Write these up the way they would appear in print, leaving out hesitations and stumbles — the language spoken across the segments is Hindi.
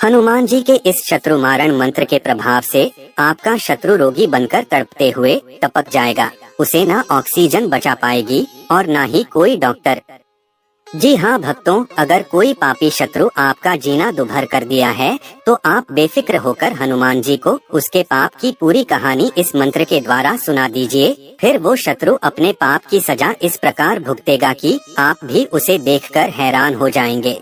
हनुमान जी के इस शत्रु मारण मंत्र के प्रभाव से आपका शत्रु रोगी बनकर तड़पते हुए टपक जाएगा। उसे ना ऑक्सीजन बचा पाएगी और ना ही कोई डॉक्टर। जी हाँ भक्तों, अगर कोई पापी शत्रु आपका जीना दुभर कर दिया है तो आप बेफिक्र होकर हनुमान जी को उसके पाप की पूरी कहानी इस मंत्र के द्वारा सुना दीजिए। फिर वो शत्रु अपने पाप की सजा इस प्रकार भुगतेगा कि आप भी उसे देखकर हैरान हो जाएंगे।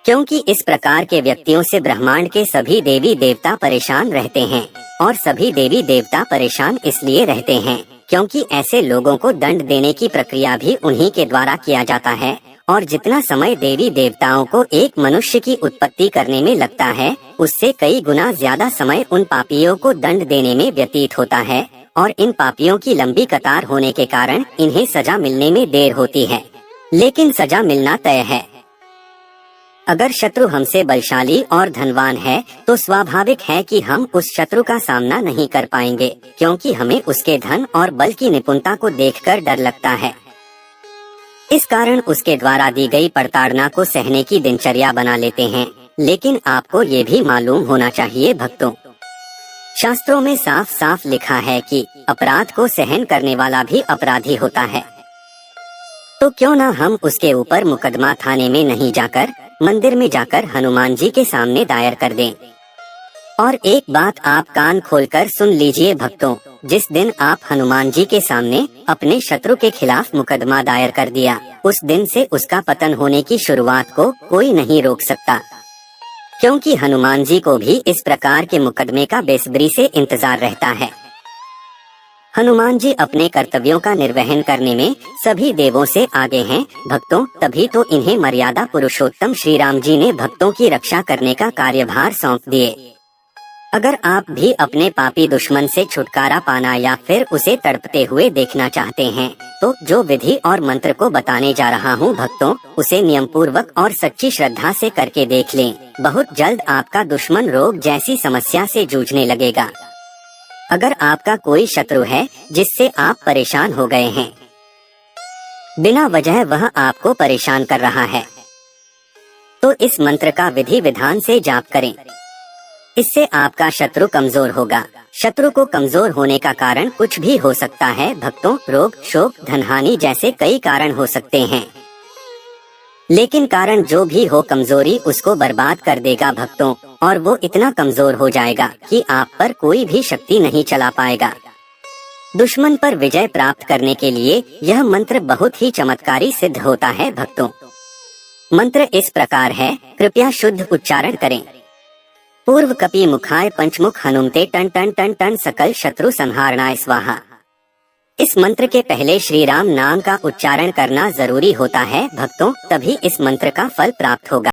क्योंकि इस प्रकार के व्यक्तियों से ब्रह्मांड के सभी देवी देवता परेशान रहते हैं, और सभी देवी देवता परेशान इसलिए रहते हैं क्योंकि ऐसे लोगों को दंड देने की प्रक्रिया भी उन्हीं के द्वारा किया जाता है। और जितना समय देवी देवताओं को एक मनुष्य की उत्पत्ति करने में लगता है, उससे कई गुना ज्यादा समय उन पापियों को दंड देने में व्यतीत होता है। और इन पापियों की लंबी कतार होने के कारण इन्हें सजा मिलने में देर होती है, लेकिन सजा मिलना तय है। अगर शत्रु हमसे बलशाली और धनवान है तो स्वाभाविक है कि हम उस शत्रु का सामना नहीं कर पाएंगे, क्योंकि हमें उसके धन और बल की निपुणता को देखकर डर लगता है। इस कारण उसके द्वारा दी गई प्रताड़ना को सहने की दिनचर्या बना लेते हैं। लेकिन आपको ये भी मालूम होना चाहिए भक्तों, शास्त्रों में साफ साफ लिखा है कि अपराध को सहन करने वाला भी अपराधी होता है। तो क्यों ना हम उसके ऊपर मुकदमा थाने में नहीं जाकर मंदिर में जाकर हनुमान जी के सामने दायर कर दें। और एक बात आप कान खोलकर सुन लीजिए भक्तों, जिस दिन आप हनुमान जी के सामने अपने शत्रु के खिलाफ मुकदमा दायर कर दिया, उस दिन से उसका पतन होने की शुरुआत को कोई नहीं रोक सकता। क्योंकि हनुमान जी को भी इस प्रकार के मुकदमे का बेसब्री से इंतजार रहता है। हनुमान जी अपने कर्तव्यों का निर्वहन करने में सभी देवों से आगे हैं भक्तों, तभी तो इन्हें मर्यादा पुरुषोत्तम श्री राम जी ने भक्तों की रक्षा करने का कार्यभार सौंप दिए। अगर आप भी अपने पापी दुश्मन से छुटकारा पाना या फिर उसे तड़पते हुए देखना चाहते हैं, तो जो विधि और मंत्र को बताने जा रहा हूँ भक्तों, उसे नियम पूर्वक और सच्ची श्रद्धा से करके देख लें। बहुत जल्द आपका दुश्मन रोग जैसी समस्या से जूझने लगेगा। अगर आपका कोई शत्रु है जिससे आप परेशान हो गए हैं, बिना वजह वह आपको परेशान कर रहा है, तो इस मंत्र का विधि विधान से जाप करें। इससे आपका शत्रु कमजोर होगा। शत्रु को कमजोर होने का कारण कुछ भी हो सकता है भक्तों, रोग, शोक, धनहानि जैसे कई कारण हो सकते हैं। लेकिन कारण जो भी हो, कमजोरी उसको बर्बाद कर देगा भक्तों, और वो इतना कमजोर हो जाएगा कि आप पर कोई भी शक्ति नहीं चला पाएगा। दुश्मन पर विजय प्राप्त करने के लिए यह मंत्र बहुत ही चमत्कारी सिद्ध होता है भक्तों। मंत्र इस प्रकार है, कृपया शुद्ध उच्चारण करें। पूर्व कपि मुखाय पंचमुख हनुमते टन टन टन टन सकल शत्रु संहारणाय स्वाहा। इस मंत्र के पहले श्री राम नाम का उच्चारण करना जरूरी होता है भक्तों, तभी इस मंत्र का फल प्राप्त होगा।